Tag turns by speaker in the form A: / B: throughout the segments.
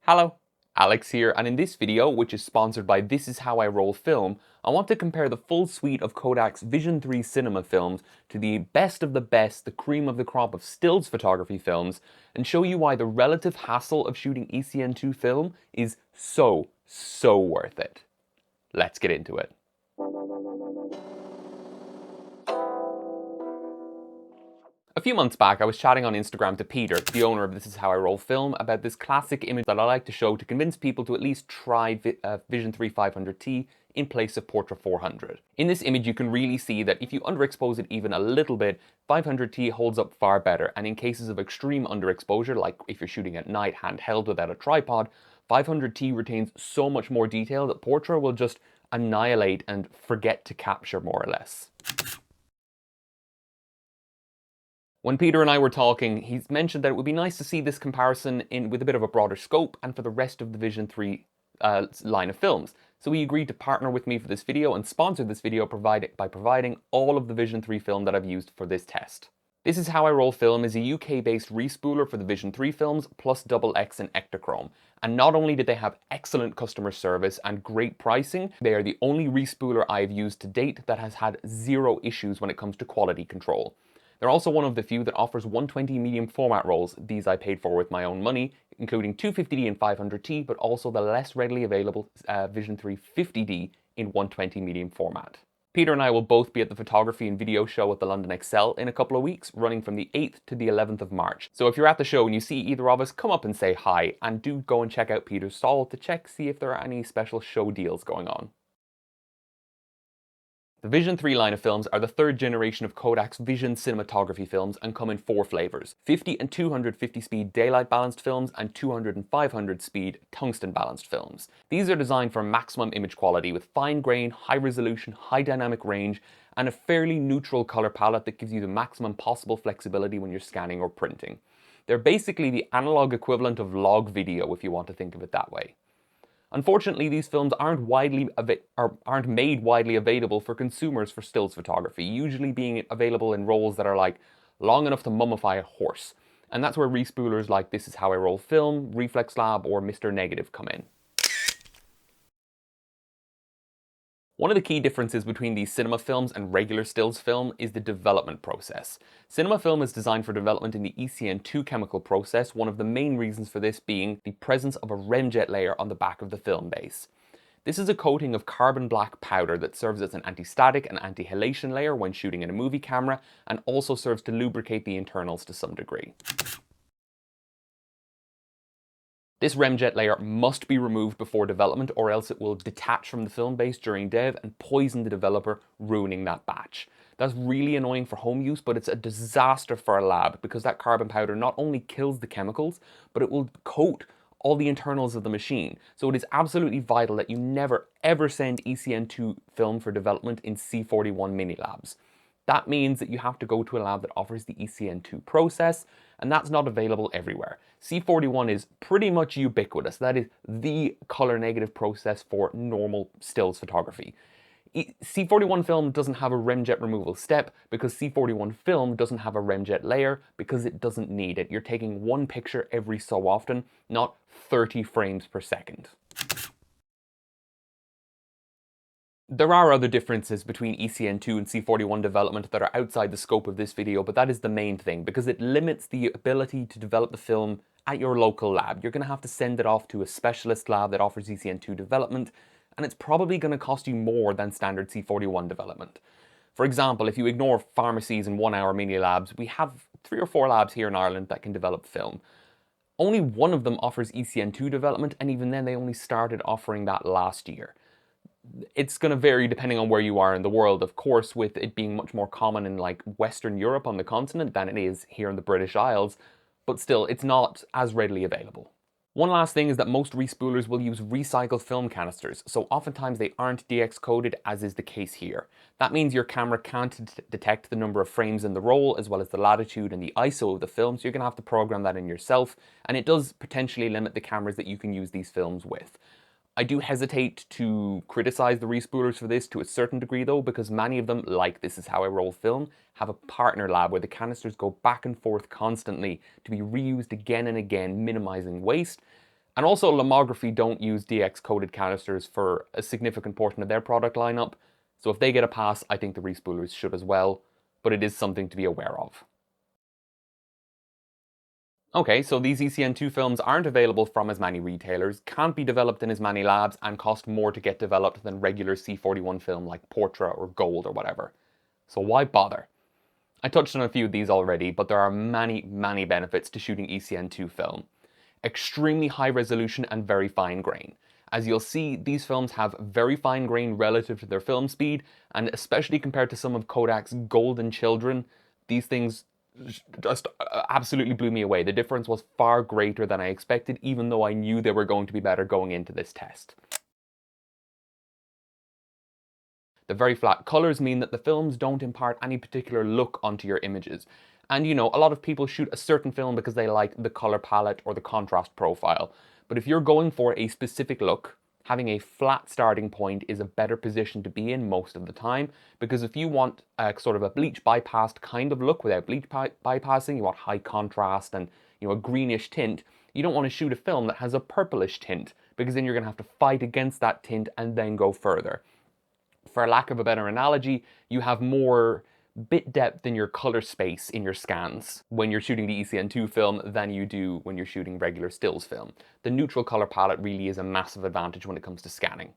A: Hello, Alex here, and in this video, which is sponsored by This Is How I Roll Film, I want to compare the full suite of Kodak's Vision 3 cinema films to the best of the best, the cream of the crop of stills photography films, and show you why the relative hassle of shooting ECN-2 film is so worth it. Let's get into it. A few months back, I was chatting on Instagram to Peter, the owner of This Is How I Roll Film, about this classic image that I like to show to convince people to at least try Vision 3 500T in place of Portra 400. In this image, you can really see that if you underexpose it even a little bit, 500T holds up far better, and in cases of extreme underexposure, like if you're shooting at night handheld without a tripod, 500T retains so much more detail that Portra will just annihilate and forget to capture more or less. When Peter and I were talking, he's mentioned that it would be nice to see this comparison with a bit of a broader scope and for the rest of the Vision 3 line of films. So he agreed to partner with me for this video and sponsor this video by providing all of the Vision 3 film that I've used for this test. This Is How I Roll Film is a UK-based respooler for the Vision 3 films plus XX and Ektachrome. And not only did they have excellent customer service and great pricing, they are the only respooler I've used to date that has had zero issues when it comes to quality control. They're also one of the few that offers 120 medium format rolls. These I paid for with my own money, including 250D and 500T, but also the less readily available Vision 3 50D in 120 medium format. Peter and I will both be at the photography and video show at the London Excel in a couple of weeks, running from the 8th to the 11th of March. So if you're at the show and you see either of us, come up and say hi, and do go and check out Peter's stall to see if there are any special show deals going on. The Vision 3 line of films are the third generation of Kodak's Vision cinematography films and come in 4 flavors: 50 and 250 speed daylight balanced films and 200 and 500 speed tungsten balanced films. These are designed for maximum image quality with fine grain, high resolution, high dynamic range, and a fairly neutral color palette that gives you the maximum possible flexibility when you're scanning or printing. They're basically the analog equivalent of log video, if you want to think of it that way. Unfortunately, these films aren't made widely available for consumers for stills photography, usually being available in rolls that are like long enough to mummify a horse. And that's where respoolers like This Is How I Roll Film, Reflex Lab, or Mr. Negative come in. One of the key differences between these cinema films and regular stills film is the development process. Cinema film is designed for development in the ECN-2 chemical process, one of the main reasons for this being the presence of a remjet layer on the back of the film base. This is a coating of carbon black powder that serves as an anti-static and anti-halation layer when shooting in a movie camera, and also serves to lubricate the internals to some degree. This remjet layer must be removed before development, or else it will detach from the film base during dev and poison the developer, ruining that batch. That's really annoying for home use, but it's a disaster for a lab because that carbon powder not only kills the chemicals, but it will coat all the internals of the machine. So it is absolutely vital that you never ever send ECN-2 film for development in C41 mini labs. That means that you have to go to a lab that offers the ECN-2 process, and that's not available everywhere. C41 is pretty much ubiquitous. That is the color negative process for normal stills photography. C41 film doesn't have a remjet removal step because C41 film doesn't have a remjet layer because it doesn't need it. You're taking one picture every so often, not 30 frames per second. There are other differences between ECN-2 and C41 development that are outside the scope of this video, but that is the main thing because it limits the ability to develop the film at your local lab. You're going to have to send it off to a specialist lab that offers ECN-2 development, and it's probably going to cost you more than standard C41 development. For example, if you ignore pharmacies and 1-hour mini labs, we have 3 or 4 labs here in Ireland that can develop film. Only one of them offers ECN-2 development, and even then they only started offering that last year. It's going to vary depending on where you are in the world, of course, with it being much more common in like Western Europe on the continent than it is here in the British Isles, but still, it's not as readily available. One last thing is that most respoolers will use recycled film canisters, so oftentimes they aren't DX coded, as is the case here. That means your camera can't detect the number of frames in the roll, as well as the latitude and the ISO of the film, so you're going to have to program that in yourself, and it does potentially limit the cameras that you can use these films with. I do hesitate to criticize the respoolers for this to a certain degree though, because many of them, like This Is How I Roll Film, have a partner lab where the canisters go back and forth constantly to be reused again and again, minimizing waste. And also, Lomography don't use DX-coated canisters for a significant portion of their product lineup, so if they get a pass, I think the respoolers should as well, but it is something to be aware of. Okay, so these ECN-2 films aren't available from as many retailers, can't be developed in as many labs, and cost more to get developed than regular C41 film like Portra or Gold or whatever. So why bother? I touched on a few of these already, but there are many benefits to shooting ECN-2 film. Extremely high resolution and very fine grain. As you'll see, these films have very fine grain relative to their film speed, and especially compared to some of Kodak's golden children, these things just absolutely blew me away. The difference was far greater than I expected, even though I knew they were going to be better going into this test. The very flat colors mean that the films don't impart any particular look onto your images. And you know, a lot of people shoot a certain film because they like the color palette or the contrast profile. But if you're going for a specific look, having a flat starting point is a better position to be in most of the time, because if you want a sort of a bleach bypassed kind of look without bleach bypassing, you want high contrast and a greenish tint, you don't want to shoot a film that has a purplish tint, because then you're going to have to fight against that tint and then go further. For lack of a better analogy, you have more bit depth in your color space in your scans when you're shooting the ECN-2 film than you do when you're shooting regular stills film. The neutral color palette really is a massive advantage when it comes to scanning.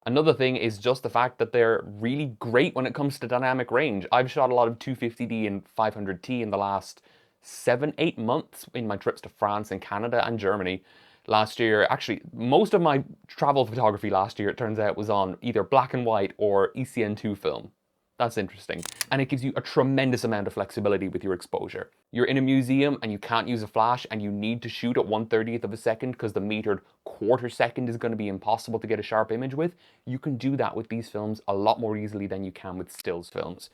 A: Another thing is just the fact that they're really great when it comes to dynamic range. I've shot a lot of 250D and 500T in the last 7-8 months in my trips to France and Canada and Germany. Last year, actually, most of my travel photography last year, it turns out, was on either black and white or ECN-2 film. That's interesting. And it gives you a tremendous amount of flexibility with your exposure. You're in a museum and you can't use a flash and you need to shoot at 1/30th of a second because the metered quarter second is going to be impossible to get a sharp image with. You can do that with these films a lot more easily than you can with stills films.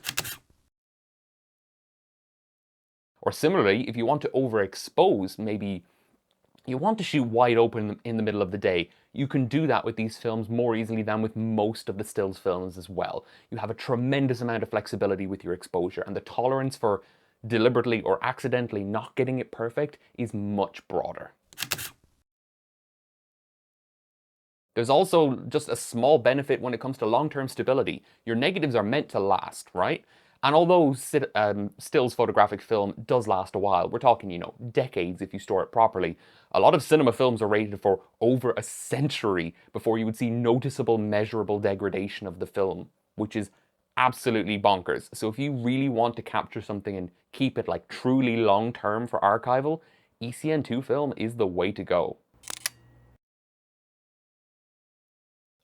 A: Or similarly, if you want to overexpose, maybe you want to shoot wide open in the middle of the day, you can do that with these films more easily than with most of the stills films as well. You have a tremendous amount of flexibility with your exposure, and the tolerance for deliberately or accidentally not getting it perfect is much broader. There's also just a small benefit when it comes to long-term stability. Your negatives are meant to last, right? And although stills photographic film does last a while, we're talking, decades if you store it properly, a lot of cinema films are rated for over a century before you would see noticeable, measurable degradation of the film, which is absolutely bonkers. So if you really want to capture something and keep it like truly long-term for archival, ECN-2 film is the way to go.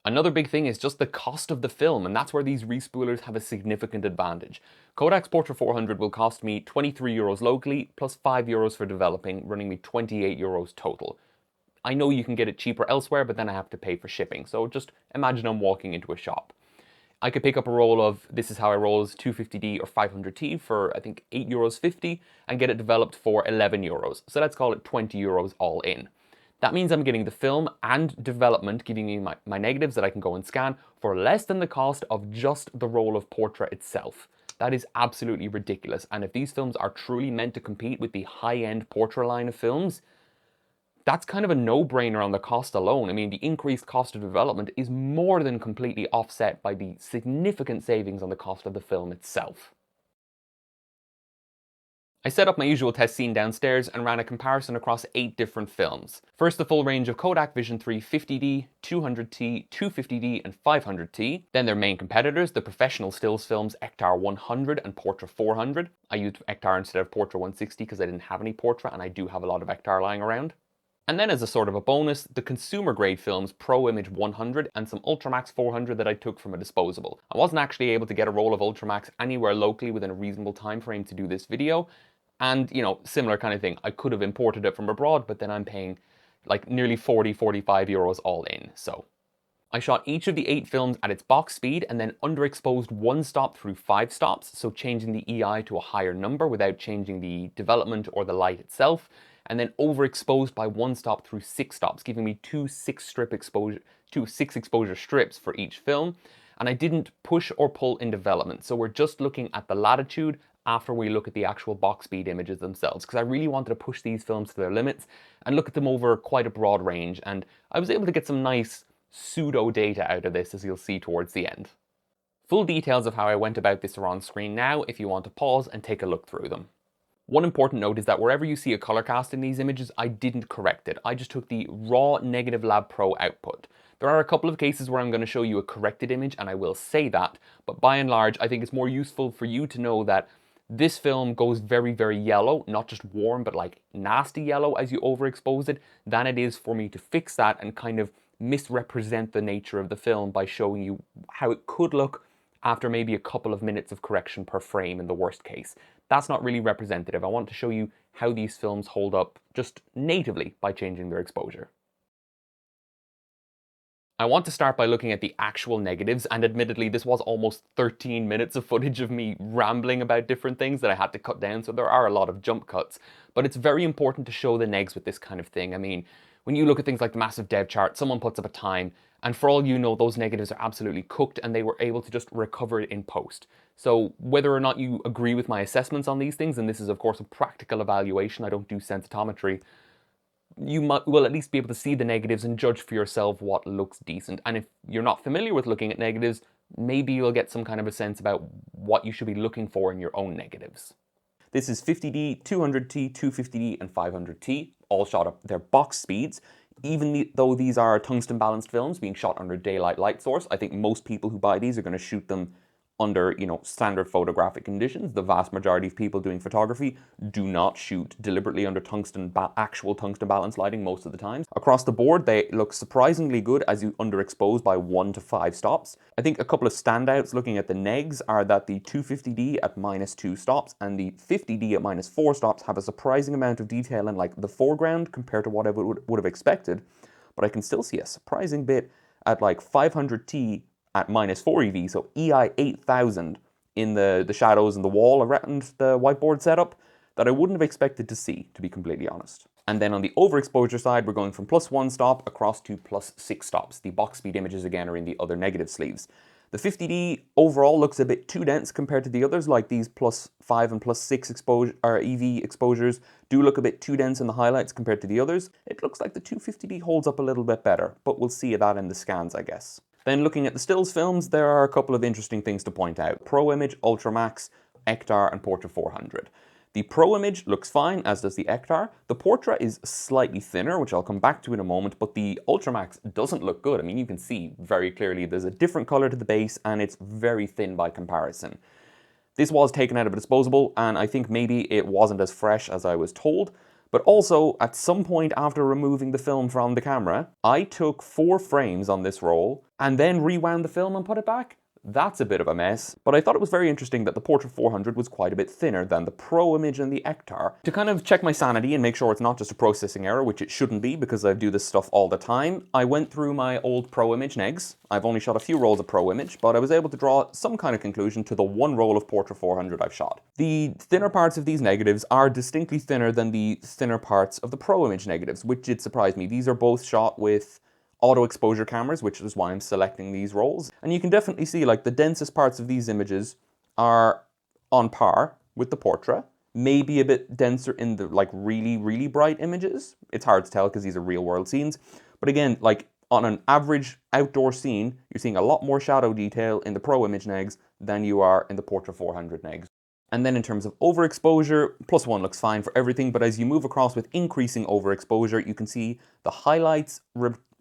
A: Another big thing is just the cost of the film, and that's where these respoolers have a significant advantage. Kodak's Portra 400 will cost me 23 euros locally, plus 5 euros for developing, running me 28 euros total. I know you can get it cheaper elsewhere, but then I have to pay for shipping, so just imagine I'm walking into a shop. I could pick up a roll of This Is How I Roll's 250D or 500T for, I think, 8 euros 50, and get it developed for 11 euros, so let's call it 20 euros all in. That means I'm getting the film and development, giving me my negatives that I can go and scan for less than the cost of just the roll of Portra itself. That is absolutely ridiculous. And if these films are truly meant to compete with the high-end Portra line of films, that's kind of a no-brainer on the cost alone. I mean, the increased cost of development is more than completely offset by the significant savings on the cost of the film itself. I set up my usual test scene downstairs and ran a comparison across 8 different films. First, the full range of Kodak Vision 3 50D, 200T, 250D and 500T. Then their main competitors, the professional stills films Ektar 100 and Portra 400. I used Ektar instead of Portra 160 because I didn't have any Portra, and I do have a lot of Ektar lying around. And then as a sort of a bonus, the consumer grade films Pro Image 100 and some Ultramax 400 that I took from a disposable. I wasn't actually able to get a roll of Ultramax anywhere locally within a reasonable time frame to do this video. And, similar kind of thing. I could have imported it from abroad, but then I'm paying like nearly 40-45 euros all in, so. I shot each of the 8 films at its box speed and then underexposed 1 stop through 5 stops, so changing the EI to a higher number without changing the development or the light itself, and then overexposed by 1 stop through 6 stops, giving me 2 6 exposure strips for each film. And I didn't push or pull in development, so we're just looking at the latitude after we look at the actual box speed images themselves, because I really wanted to push these films to their limits and look at them over quite a broad range, and I was able to get some nice pseudo data out of this, as you'll see towards the end. Full details of how I went about this are on screen now if you want to pause and take a look through them. One important note is that wherever you see a color cast in these images, I didn't correct it. I just took the raw Negative Lab Pro output. There are a couple of cases where I'm going to show you a corrected image, and I will say that, but by and large, I think it's more useful for you to know that this film goes very, very yellow, not just warm, but like nasty yellow as you overexpose it, than it is for me to fix that and kind of misrepresent the nature of the film by showing you how it could look after maybe a couple of minutes of correction per frame in the worst case. That's not really representative. I want to show you how these films hold up just natively by changing their exposure. I want to start by looking at the actual negatives, and admittedly this was almost 13 minutes of footage of me rambling about different things that I had to cut down, so there are a lot of jump cuts, but it's very important to show the negs with this kind of thing. I mean, when you look at things like the massive dev chart, someone puts up a time, and for all you know, those negatives are absolutely cooked and they were able to just recover it in post. So whether or not you agree with my assessments on these things, and this is of course a practical evaluation, I don't do sensitometry, you will at least be able to see the negatives and judge for yourself what looks decent. And if you're not familiar with looking at negatives, maybe you'll get some kind of a sense about what you should be looking for in your own negatives. This is 50D, 200T, 250D, and 500T, all shot at their box speeds. Even though these are tungsten balanced films being shot under daylight light source, I think most people who buy these are going to shoot them under, standard photographic conditions. The vast majority of people doing photography do not shoot deliberately under actual tungsten balanced lighting most of the time. Across the board, they look surprisingly good as you underexpose by 1 to 5 stops. I think a couple of standouts looking at the negs are that the 250D at -2 stops and the 50D at -4 stops have a surprising amount of detail in like the foreground compared to what I would have expected. But I can still see a surprising bit at like 500T at -4 EV, so EI 8000 in the shadows and the wall around the whiteboard setup that I wouldn't have expected to see, to be completely honest. And then on the overexposure side, we're going from +1 stop across to +6 stops. The box speed images again are in the other negative sleeves. The 50D overall looks a bit too dense compared to the others, like these +5 and +6 EV exposures do look a bit too dense in the highlights compared to the others. It looks like the 250D holds up a little bit better, but we'll see that in the scans, I guess. Then looking at the stills films, there are a couple of interesting things to point out. Pro Image, Ultramax, Ektar, and Portra 400. The Pro Image looks fine, as does the Ektar. The Portra is slightly thinner, which I'll come back to in a moment, but the Ultramax doesn't look good. I mean, you can see very clearly there's a different color to the base, and it's very thin by comparison. This was taken out of a disposable, and I think maybe it wasn't as fresh as I was told. But also, at some point after removing the film from the camera, I took 4 frames on this roll and then rewound the film and put it back. That's a bit of a mess, but I thought it was very interesting that the Portra 400 was quite a bit thinner than the Pro Image and the Ektar. To kind of check my sanity and make sure it's not just a processing error, which it shouldn't be because I do this stuff all the time, I went through my old Pro Image negs. I've only shot a few rolls of Pro Image, but I was able to draw some kind of conclusion to the one roll of Portra 400 I've shot. The thinner parts of these negatives are distinctly thinner than the thinner parts of the Pro Image negatives, which did surprise me. These are both shot with auto exposure cameras, which is why I'm selecting these rolls. And you can definitely see like the densest parts of these images are on par with the Portra, maybe a bit denser in the like really, really bright images. It's hard to tell because these are real world scenes. But again, like on an average outdoor scene, you're seeing a lot more shadow detail in the Pro Image negs than you are in the Portra 400 negs. And then in terms of overexposure, +1 looks fine for everything, but as you move across with increasing overexposure, you can see the highlights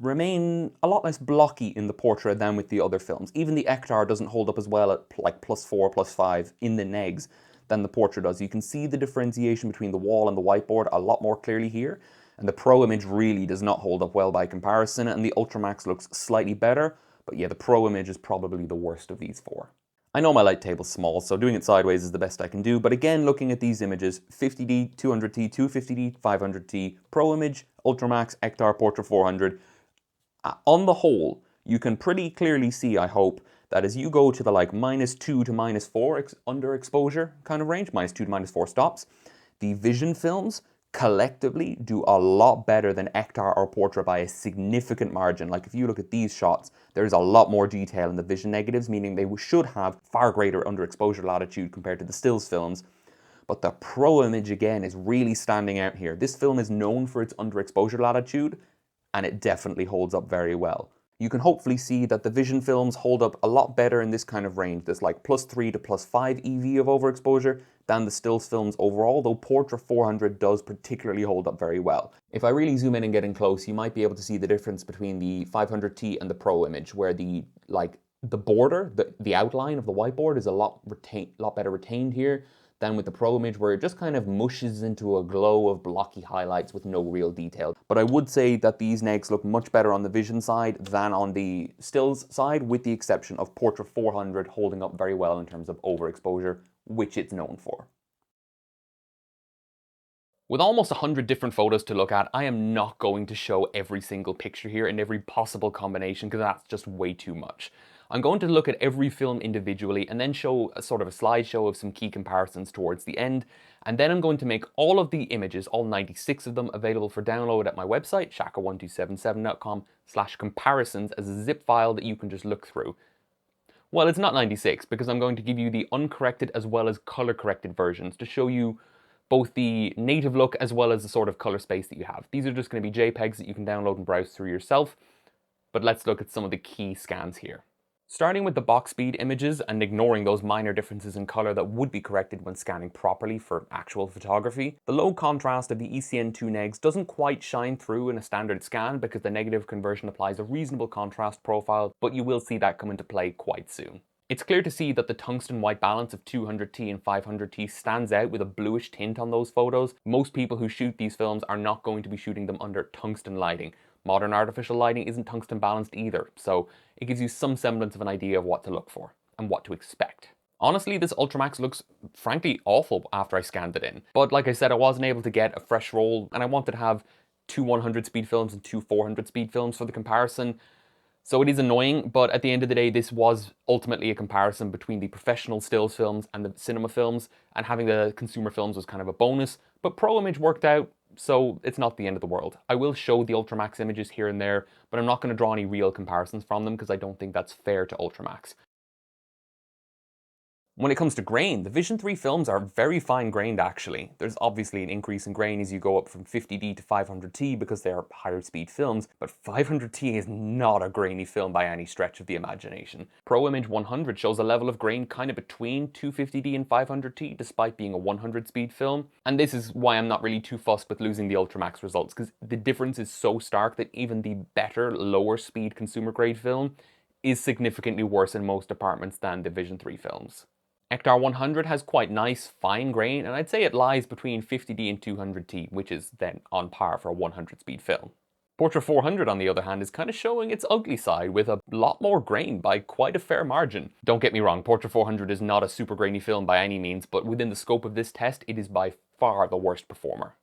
A: remain a lot less blocky in the Portra than with the other films. Even the Ektar doesn't hold up as well at like +4, +5 in the negs than the Portra does. You can see the differentiation between the wall and the whiteboard a lot more clearly here, and the Pro Image really does not hold up well by comparison, and the Ultramax looks slightly better, but yeah, the Pro Image is probably the worst of these 4. I know my light table's small, so doing it sideways is the best I can do, but again, looking at these images, 50D, 200T, 250D, 500T, Pro Image, Ultramax, Ektar, Portra 400, on the whole, you can pretty clearly see, I hope, that as you go to the like -2 to -4 underexposure kind of range, -2 to -4 stops, the Vision films collectively do a lot better than Ektar or Portra by a significant margin. Like if you look at these shots, there's a lot more detail in the vision negatives, meaning they should have far greater underexposure latitude compared to the stills films. But the Pro image again is really standing out here. This film is known for its underexposure latitude, and it definitely holds up very well. You can hopefully see that the Vision films hold up a lot better in this kind of range. There's like +3 to +5 EV of overexposure than the stills films overall, though Portra 400 does particularly hold up very well. If I really zoom in and get in close, you might be able to see the difference between the 500T and the Pro image, where the border, the outline of the whiteboard is a lot better retained here than with the Pro image, where it just kind of mushes into a glow of blocky highlights with no real detail. But I would say that these negs look much better on the Vision side than on the stills side, with the exception of Portra 400 holding up very well in terms of overexposure, which it's known for. With almost 100 different photos to look at, I am not going to show every single picture here in every possible combination because that's just way too much. I'm going to look at every film individually and then show a sort of a slideshow of some key comparisons towards the end. And then I'm going to make all of the images, all 96 of them, available for download at my website, shaka1277.com/comparisons, as a zip file that you can just look through. Well, it's not 96 because I'm going to give you the uncorrected as well as color corrected versions to show you both the native look as well as the sort of color space that you have. These are just going to be JPEGs that you can download and browse through yourself, but let's look at some of the key scans here. Starting with the box speed images and ignoring those minor differences in color that would be corrected when scanning properly for actual photography, the low contrast of the ECN-2 negs doesn't quite shine through in a standard scan because the negative conversion applies a reasonable contrast profile, but you will see that come into play quite soon. It's clear to see that the tungsten white balance of 200T and 500T stands out with a bluish tint on those photos. Most people who shoot these films are not going to be shooting them under tungsten lighting. Modern artificial lighting isn't tungsten balanced either, so it gives you some semblance of an idea of what to look for and what to expect. Honestly, this Ultramax looks frankly awful after I scanned it in. But like I said, I wasn't able to get a fresh roll and I wanted to have two 100 speed films and two 400 speed films for the comparison. So it is annoying, but at the end of the day, this was ultimately a comparison between the professional stills films and the cinema films, and having the consumer films was kind of a bonus, but Pro image worked out, so it's not the end of the world. I will show the Ultramax images here and there, but I'm not going to draw any real comparisons from them because I don't think that's fair to Ultramax. When it comes to grain, the Vision 3 films are very fine grained actually. There's obviously an increase in grain as you go up from 50D to 500T because they're higher speed films, but 500T is not a grainy film by any stretch of the imagination. Pro Image 100 shows a level of grain kind of between 250D and 500T despite being a 100 speed film, and this is why I'm not really too fussed with losing the Ultramax results, because the difference is so stark that even the better lower speed consumer grade film is significantly worse in most departments than the Vision 3 films. Ektar 100 has quite nice fine grain, and I'd say it lies between 50D and 200T, which is then on par for a 100 speed film. Portra 400 on the other hand is kind of showing its ugly side with a lot more grain by quite a fair margin. Don't get me wrong, Portra 400 is not a super grainy film by any means, but within the scope of this test, it is by far the worst performer.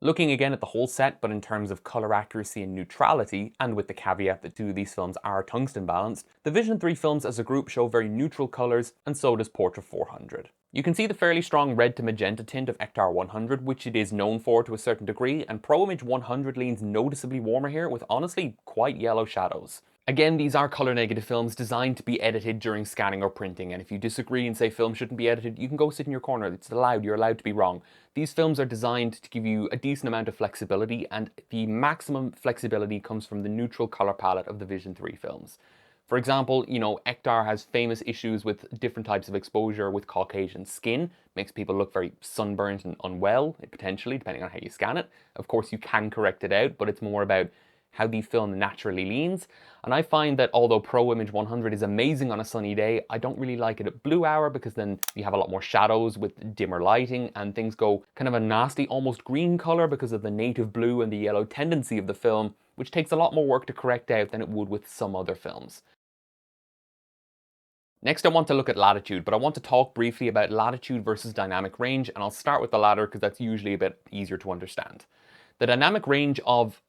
A: Looking again at the whole set, but in terms of color accuracy and neutrality, and with the caveat that two of these films are tungsten balanced, the Vision 3 films as a group show very neutral colors, and so does Portra 400. You can see the fairly strong red to magenta tint of Ektar 100, which it is known for to a certain degree, and Pro Image 100 leans noticeably warmer here with honestly quite yellow shadows. Again, these are color negative films designed to be edited during scanning or printing, and if you disagree and say film shouldn't be edited, you can go sit in your corner. It's allowed, you're allowed to be wrong. These films are designed to give you a decent amount of flexibility, and the maximum flexibility comes from the neutral color palette of the Vision 3 films. For example, Ektar has famous issues with different types of exposure with Caucasian skin, makes people look very sunburnt and unwell, potentially, depending on how you scan it. Of course, you can correct it out, but it's more about how the film naturally leans, and I find that although Pro Image 100 is amazing on a sunny day, I don't really like it at blue hour because then you have a lot more shadows with dimmer lighting and things go kind of a nasty, almost green color because of the native blue and the yellow tendency of the film, which takes a lot more work to correct out than it would with some other films. Next I want to look at Latitude, but I want to talk briefly about Latitude versus dynamic range, and I'll start with the latter because that's usually a bit easier to understand. The dynamic range of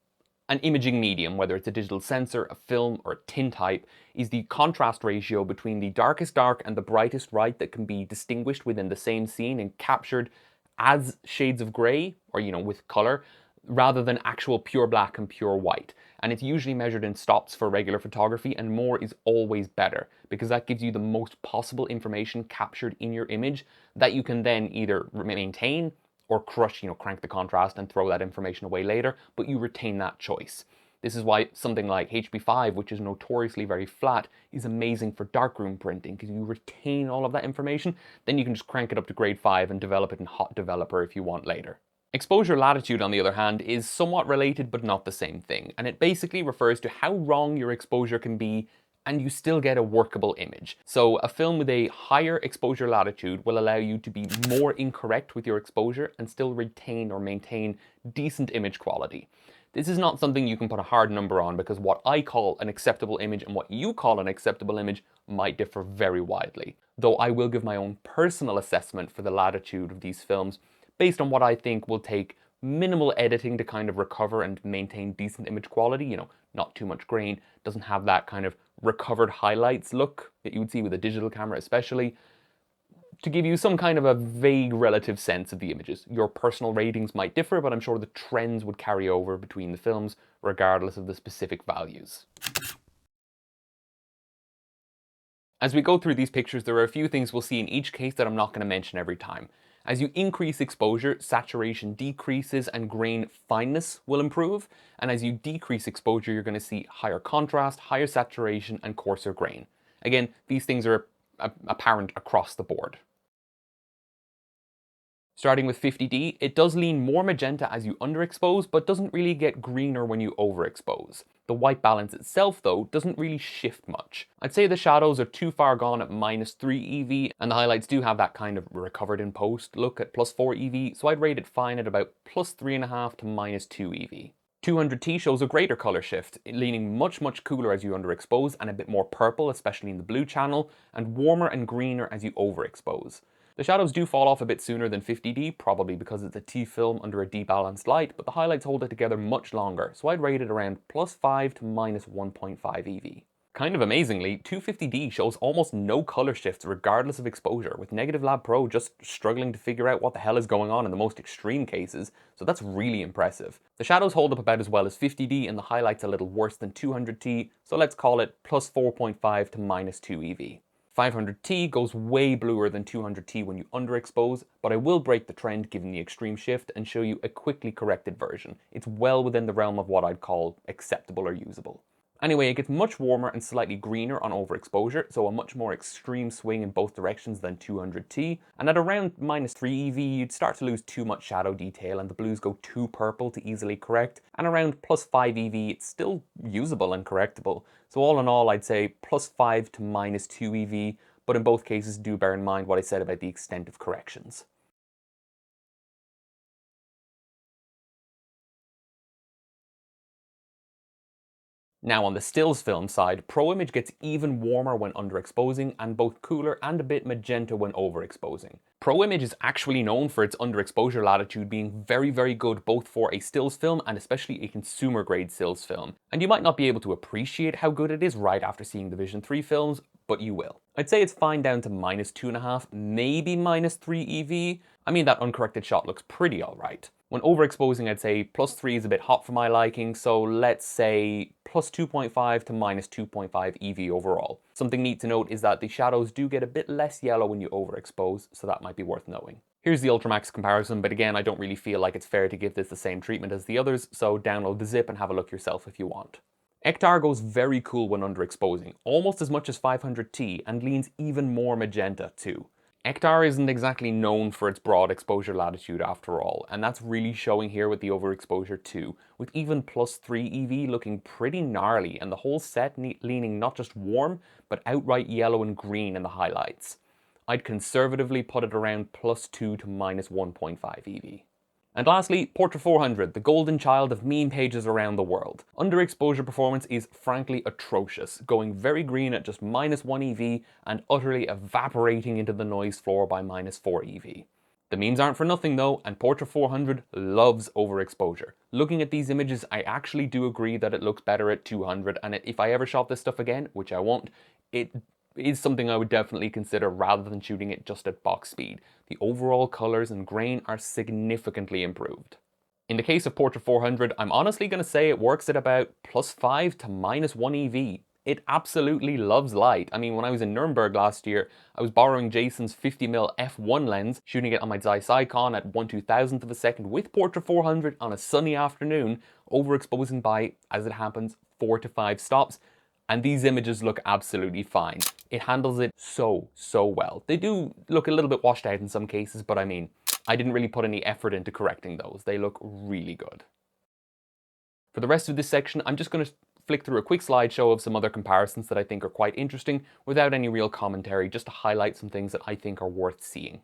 A: an imaging medium, whether it's a digital sensor, a film, or a tintype, is the contrast ratio between the darkest dark and the brightest bright that can be distinguished within the same scene and captured as shades of gray, or with color, rather than actual pure black and pure white. And it's usually measured in stops for regular photography, and more is always better because that gives you the most possible information captured in your image that you can then either maintain or crush, crank the contrast and throw that information away later, but you retain that choice. This is why something like HB5, which is notoriously very flat, is amazing for darkroom printing because you retain all of that information. Then you can just crank it up to grade 5 and develop it in Hot Developer if you want later. Exposure latitude, on the other hand, is somewhat related but not the same thing, and it basically refers to how wrong your exposure can be and you still get a workable image. So a film with a higher exposure latitude will allow you to be more incorrect with your exposure and still retain or maintain decent image quality. This is not something you can put a hard number on because what I call an acceptable image and what you call an acceptable image might differ very widely. Though I will give my own personal assessment for the latitude of these films based on what I think will take minimal editing to kind of recover and maintain decent image quality, not too much grain, doesn't have that kind of recovered highlights look that you would see with a digital camera especially, to give you some kind of a vague relative sense of the images. Your personal ratings might differ, but I'm sure the trends would carry over between the films regardless of the specific values. As we go through these pictures, there are a few things we'll see in each case that I'm not going to mention every time. As you increase exposure, saturation decreases and grain fineness will improve. And as you decrease exposure, you're going to see higher contrast, higher saturation, and coarser grain. Again, these things are apparent across the board. Starting with 50D, it does lean more magenta as you underexpose, but doesn't really get greener when you overexpose. The white balance itself, though, doesn't really shift much. I'd say the shadows are too far gone at -3 EV, and the highlights do have that kind of recovered in post look at +4 EV, so I'd rate it fine at about +3.5 to -2 EV. 200T shows a greater color shift, leaning much cooler as you underexpose and a bit more purple, especially in the blue channel, and warmer and greener as you overexpose. The shadows do fall off a bit sooner than 50D, probably because it's a T film under a debalanced light, but the highlights hold it together much longer, so I'd rate it around +5 to -1.5 EV. Kind of amazingly, 250D shows almost no color shifts regardless of exposure, with Negative Lab Pro just struggling to figure out what the hell is going on in the most extreme cases, so that's really impressive. The shadows hold up about as well as 50D and the highlights a little worse than 200T, so let's call it +4.5 to -2 EV. 500T goes way bluer than 200T when you underexpose, but I will break the trend given the extreme shift and show you a quickly corrected version. It's well within the realm of what I'd call acceptable or usable. Anyway, it gets much warmer and slightly greener on overexposure, so a much more extreme swing in both directions than 200T, and at around -3 EV you'd start to lose too much shadow detail and the blues go too purple to easily correct, and around +5 EV it's still usable and correctable. So all in all I'd say +5 to -2 EV, but in both cases do bear in mind what I said about the extent of corrections. Now on the stills film side, Pro Image gets even warmer when underexposing and both cooler and a bit magenta when overexposing. Pro Image is actually known for its underexposure latitude being very good both for a stills film and especially a consumer grade stills film. And you might not be able to appreciate how good it is right after seeing the Vision 3 films, but you will. I'd say it's fine down to -2.5, maybe -3 EV. I mean, that uncorrected shot looks pretty alright. When overexposing, I'd say +3 is a bit hot for my liking, so let's say +2.5 to -2.5 EV overall. Something neat to note is that the shadows do get a bit less yellow when you overexpose, so that might be worth knowing. Here's the Ultramax comparison, but again, I don't really feel like it's fair to give this the same treatment as the others, so download the zip and have a look yourself if you want. Ektar goes very cool when underexposing, almost as much as 500T, and leans even more magenta too. Ektar isn't exactly known for its broad exposure latitude after all, and that's really showing here with the overexposure too, with even +3 EV looking pretty gnarly and the whole set leaning not just warm, but outright yellow and green in the highlights. I'd conservatively put it around +2 to -1.5 EV. And lastly, Portra 400, the golden child of meme pages around the world. Underexposure performance is frankly atrocious, going very green at just -1 EV and utterly evaporating into the noise floor by -4 EV. The memes aren't for nothing though, and Portra 400 loves overexposure. Looking at these images, I actually do agree that it looks better at 200, and if I ever shot this stuff again, which I won't, it is something I would definitely consider rather than shooting it just at box speed. The overall colors and grain are significantly improved. In the case of Portra 400, I'm honestly going to say it works at about +5 to -1 EV. It absolutely loves light. I mean, when I was in Nuremberg last year, I was borrowing Jason's 50mm f1 lens, shooting it on my Zeiss Icon at 1/2000th of a second with Portra 400 on a sunny afternoon, overexposing by, as it happens, 4 to 5 stops, and these images look absolutely fine. It handles it so well. They do look a little bit washed out in some cases, but I mean, I didn't really put any effort into correcting those. They look really good. For the rest of this section, I'm just going to flick through a quick slideshow of some other comparisons that I think are quite interesting without any real commentary, just to highlight some things that I think are worth seeing.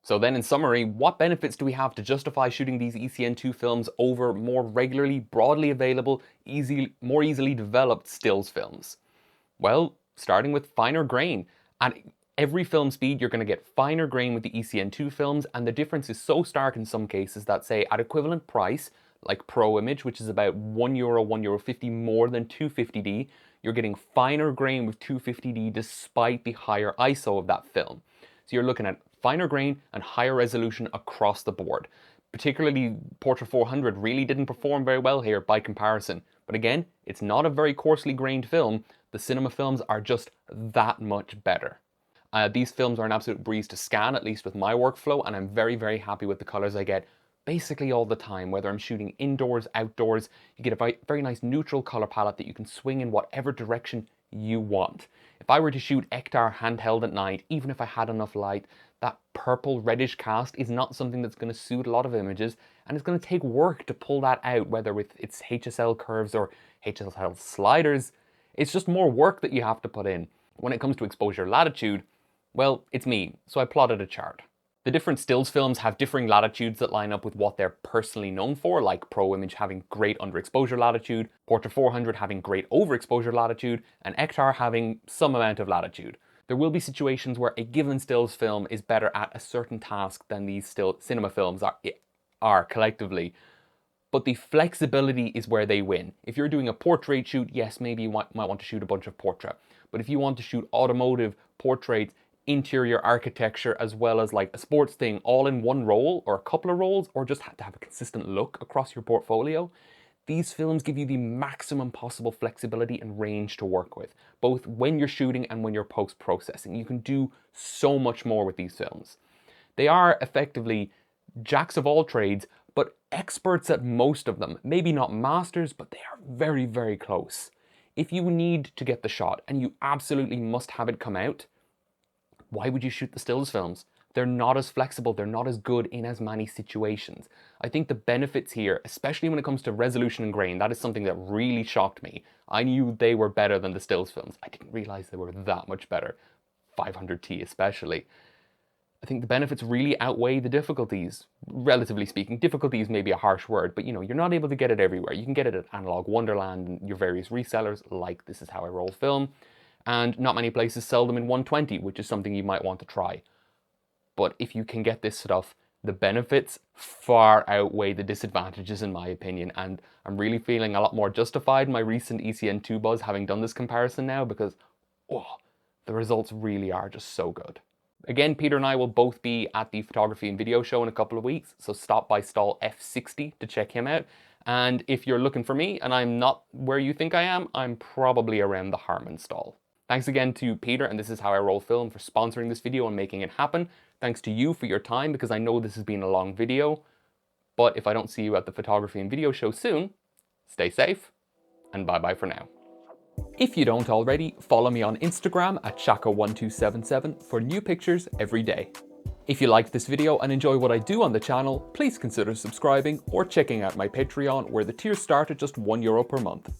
A: So then in summary, what benefits do we have to justify shooting these ECN-2 films over more regularly, broadly available, more easily developed stills films? Well, starting with finer grain. At every film speed, you're going to get finer grain with the ECN-2 films, and the difference is so stark in some cases that, say, at equivalent price, like Pro Image, which is about €1, €1.50 more than 250D, you're getting finer grain with 250D despite the higher ISO of that film. So you're looking at finer grain and higher resolution across the board. Particularly Portra 400 really didn't perform very well here by comparison. But again, it's not a very coarsely grained film. The cinema films are just that much better. These films are an absolute breeze to scan, at least with my workflow, and I'm very happy with the colors I get basically all the time. Whether I'm shooting indoors, outdoors, you get a very nice neutral color palette that you can swing in whatever direction you want. If I were to shoot Ektar handheld at night, even if I had enough light, that purple reddish cast is not something that's going to suit a lot of images, and it's going to take work to pull that out, whether with its HSL curves or HSL sliders. It's just more work that you have to put in. When it comes to exposure latitude, well, it's me, so I plotted a chart. The different stills films have differing latitudes that line up with what they're personally known for, like Pro Image having great underexposure latitude, Portra 400 having great overexposure latitude, and Ektar having some amount of latitude. There will be situations where a given stills film is better at a certain task than these cinema films are collectively, but the flexibility is where they win. If you're doing a portrait shoot, yes, maybe you might want to shoot a bunch of portrait, but if you want to shoot automotive, portraits, interior architecture, as well as like a sports thing all in one roll or a couple of rolls, or just to have a consistent look across your portfolio, these films give you the maximum possible flexibility and range to work with, both when you're shooting and when you're post-processing. You can do so much more with these films. They are effectively jacks of all trades, but experts at most of them. Maybe not masters, but they are very close. If you need to get the shot and you absolutely must have it come out, why would you shoot the stills films? They're not as flexible, they're not as good in as many situations. I think the benefits here, especially when it comes to resolution and grain, that is something that really shocked me. I knew they were better than the stills films. I didn't realize they were that much better, 500T especially. I think the benefits really outweigh the difficulties, relatively speaking. Difficulties may be a harsh word, but you know, you're not able to get it everywhere. You can get it at Analog Wonderland and your various resellers, like This Is How I Roll Film, and not many places sell them in 120, which is something you might want to try. But if you can get this stuff, the benefits far outweigh the disadvantages in my opinion, and I'm really feeling a lot more justified in my recent ECN-2 buzz having done this comparison now, because the results really are just so good. Again, Peter and I will both be at the photography and video show in a couple of weeks, so stop by stall F60 to check him out. And if you're looking for me and I'm not where you think I am, I'm probably around the Harman stall. Thanks again to Peter and This Is How I Roll Film for sponsoring this video and making it happen. Thanks to you for your time, because I know this has been a long video. But if I don't see you at the photography and video show soon, stay safe and bye-bye for now. If you don't already, follow me on Instagram at Shaka1277 for new pictures every day. If you liked this video and enjoy what I do on the channel, please consider subscribing or checking out my Patreon, where the tiers start at just €1 per month.